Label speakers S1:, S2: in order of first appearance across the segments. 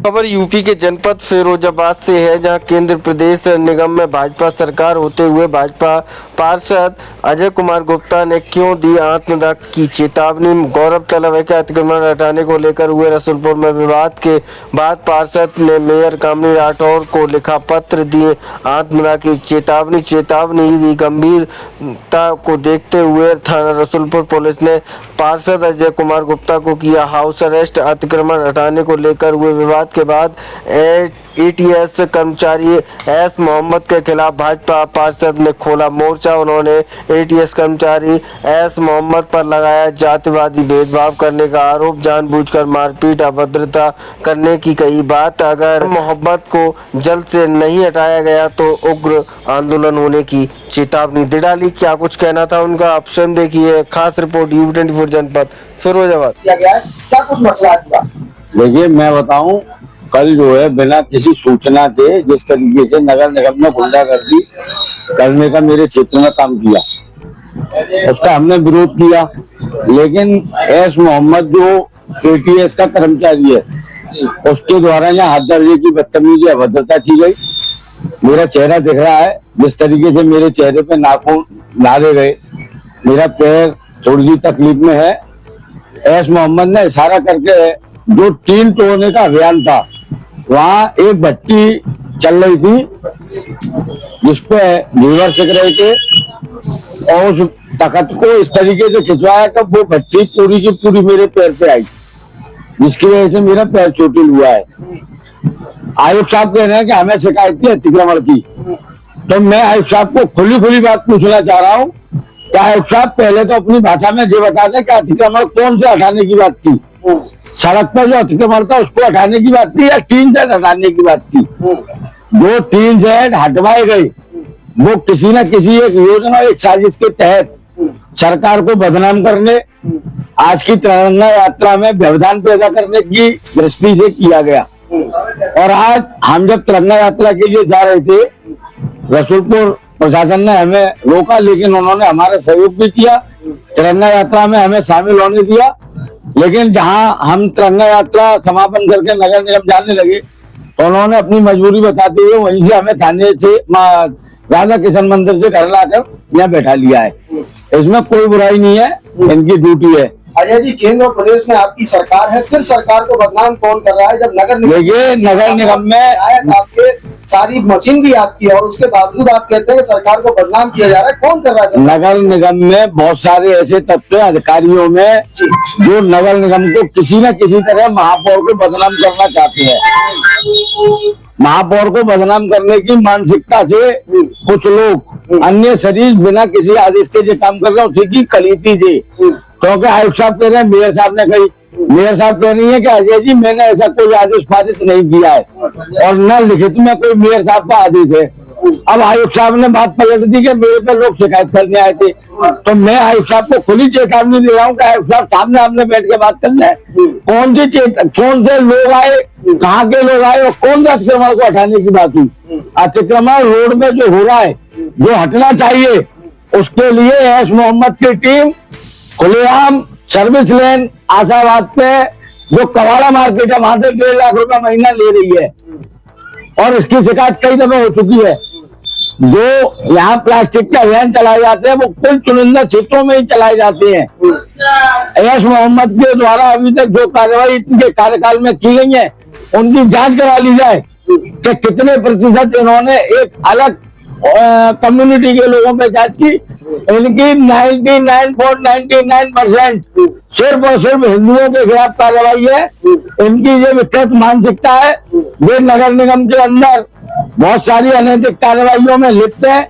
S1: खबर यूपी के जनपद फिरोजाबाद से है, जहां केंद्र प्रदेश निगम में भाजपा सरकार होते हुए भाजपा पार्षद अजय कुमार गुप्ता ने क्यों दी आत्मदाह की चेतावनी। गौरव तलब है कि अतिक्रमण हटाने को लेकर हुए रसूलपुर में विवाद के बाद पार्षद ने मेयर कामिनी राठौर को लिखा पत्र दिए आत्मदाह की चेतावनी भी गंभीरता को देखते हुए थाना रसूलपुर पुलिस ने पार्षद अजय कुमार गुप्ता को किया हाउस अरेस्ट। अतिक्रमण हटाने को लेकर हुए विवाद के बाद एटीएस कर्मचारी एस मोहम्मद के खिलाफ भाजपा पार्षद ने खोला मोर्चा। उन्होंने एटीएस कर्मचारी एस मोहम्मद पर लगाया जातिवादी भेदभाव करने का आरोप, जानबूझकर मारपीट अभद्रता करने की कही बात। अगर मोहम्मद को जल्द से नहीं हटाया गया तो उग्र आंदोलन होने की चेतावनी दे डाली। क्या कुछ कहना था उनका, आप स्वयं देखिए। खास रिपोर्ट U24 जनपद फिरोजाबाद।
S2: क्या कुछ मसला है?
S3: देखिए मैं बताऊं, कल जो है बिना किसी सूचना के जिस तरीके से नगर निगम में गुंडागर्दी करने का मेरे क्षेत्र में काम किया, उसका हमने विरोध किया। लेकिन एस मोहम्मद जो एटीएस का कर्मचारी है, उसके द्वारा यहाँ हाथ दर्जे की बदतमीजी अभद्रता की गई। मेरा चेहरा दिख रहा है, जिस तरीके से मेरे चेहरे पे नाखून डाले गए, मेरा पैर थोड़ी सी तकलीफ में है। एस मोहम्मद ने इशारा करके जो टीन तोड़ने का अभियान था, वहाँ एक भट्टी चल रही थी जिसपे लीवर सिक रहे थे, और उस तख्त को इस तरीके से खिंचवाया कि वो भट्टी पूरी की पूरी मेरे पैर पे आई, जिसकी वजह से मेरा पैर चोटिल हुआ है। आयुक्त साहब कह रहे हैं कि हमें शिकायत थी अतिक्रमण की, तो मैं आयुक्त साहब को खुली बात पूछना चाह रहा हूँ कि आयुक्त साहब पहले तो अपनी भाषा में ये बता दें कि अतिक्रमण कौन से हटाने की बात थी। सड़क पर जो अतिक्रमण था उसको हटाने की बात थी या टीन सेट हटाने की बात थी? जो टीन सेट हटवाए गए वो किसी न किसी एक योजना, एक साजिश के तहत सरकार को बदनाम करने, आज की तिरंगा यात्रा में व्यवधान पैदा करने की दृष्टि से किया गया। और आज हम जब तिरंगा यात्रा के लिए जा रहे थे, रसूलपुर प्रशासन ने हमें रोका, लेकिन उन्होंने हमारा सहयोग भी किया, तिरंगा यात्रा में हमें शामिल होने दिया। लेकिन जहां हम तिरंगा यात्रा समापन करके नगर निगम जाने लगे, तो उन्होंने अपनी मजबूरी बताते हुए वहीं से हमें थाने से राधा किशन मंदिर से घर लाकर यहाँ बैठा लिया है। इसमें कोई बुराई नहीं है, इनकी ड्यूटी है।
S2: अजय जी, केंद्र और प्रदेश में आपकी सरकार है, फिर सरकार को बदनाम कौन कर रहा है? जब नगर
S3: निगम में
S2: आपके सारी मशीन भी आपकी है और उसके बावजूद आप कहते हैं कि सरकार को बदनाम किया जा रहा है, कौन कर रहा है?
S3: नगर निगम में बहुत सारे ऐसे तत्व अधिकारियों में जो नगर निगम को किसी न किसी तरह महापौर को बदनाम करना चाहते हैं। महापौर को बदनाम करने की मानसिकता से कुछ लोग अन्य शरीर बिना किसी आदेश के जो काम कर रहे हैं, ठीक ही कलीती जी, क्योंकि आयुक्त साहब कह रहे हैं, मेयर साहब ने कही, मेयर साहब कह रही है कि अजय जी मैंने ऐसा कोई आदेश पारित नहीं किया है और न लिखित में कोई मेयर साहब का आदेश है। अब आयुक्त साहब ने बात पलट दी कि मेरे पे लोग शिकायत करने आए थे, तो मैं आयुक्त साहब को खुली चेतावनी दे रहा हूँ कि आयुक्त साहब सामने हमने बैठ के बात कर ले, कौन से लोग आए, कहाँ के लोग आए और कौन से अतिक्रमण को हटाने की बात हुई। अतिक्रमण रोड में जो हो रहा है, जो हटना चाहिए, उसके लिए एस मोहम्मद की टीम खुलेआम सर्विस लेन आशाबाद पे जो कवाड़ा मार्केट है, वहां से 1.5 लाख रुपया महीना ले रही है और इसकी शिकायत कई दफे हो चुकी है। जो यहाँ प्लास्टिक के वैन चलाए जाते हैं वो कुल चुनिंदा क्षेत्रों में ही चलाए जाते हैं। एस मोहम्मद के द्वारा अभी तक जो कार्रवाई इनके कार्यकाल में की गई है, उनकी जांच करा ली जाए कि कितने प्रतिशत इन्होंने एक अलग कम्युनिटी के लोगों पे जांच की। इनकी 99.99% सिर्फ और सिर्फ हिंदुओं के खिलाफ कार्रवाई है। इनकी ये विकृत मानसिकता है। वे नगर निगम के अंदर बहुत सारी अनैतिक कार्रवाइयों में लिप्त है।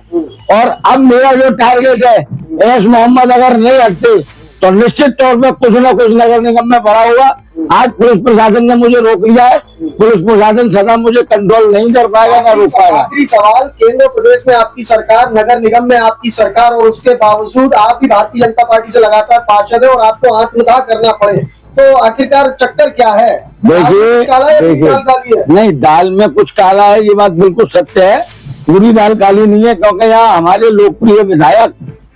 S3: और अब मेरा जो टारगेट है, एस मोहम्मद अगर नहीं हटते तो निश्चित तौर पर कुछ न कुछ नगर निगम में बड़ा होगा। आज पुलिस प्रशासन ने मुझे रोक लिया है, पुलिस प्रशासन सदा मुझे कंट्रोल नहीं कर पाएगा ना रोक पाएगा।
S2: आखिरी सवाल, केंद्र प्रदेश में आपकी सरकार, नगर निगम में आपकी सरकार, और उसके बावजूद आप भी भारतीय जनता पार्टी से लगातार पार्षद है और आपको आत्मदाह करना पड़े, तो आखिरकार चक्कर क्या है?
S3: देखिए, नहीं, दाल में कुछ काला है, ये बात बिल्कुल सत्य है। पूरी दाल काली नहीं है, क्योंकि यहाँ हमारे लोकप्रिय विधायक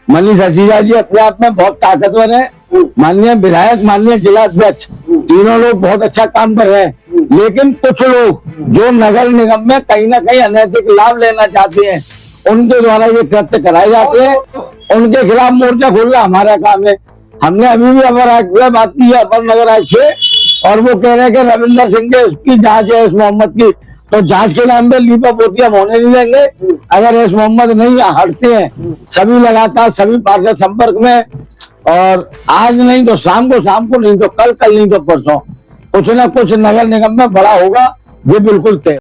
S3: मनीष सिसोदिया जी अपने आप में बहुत ताकतवर है। माननीय विधायक, माननीय जिला अध्यक्ष, तीनों लोग बहुत अच्छा काम कर रहे हैं। लेकिन कुछ लोग जो नगर निगम में कहीं ना कहीं अनैतिक लाभ लेना चाहते हैं, उनके द्वारा ये कृत्य कराए जाते हैं। उनके खिलाफ मोर्चा खोलना हमारा काम है। हमने अभी भी अपर बात की है अपर नगर आयुक्त से, और वो कह रहे हैं कि रविंदर सिंह के की जांच है एस मोहम्मद की, तो जांच के नाम पे लीपा पोती हम होने नहीं देंगे। अगर एस मोहम्मद नहीं हटते हैं, सभी लगातार सभी पार्षद संपर्क में, और आज नहीं तो शाम को नहीं तो कल नहीं तो परसों कुछ ना कुछ नगर निगम में बड़ा होगा, ये बिल्कुल तय।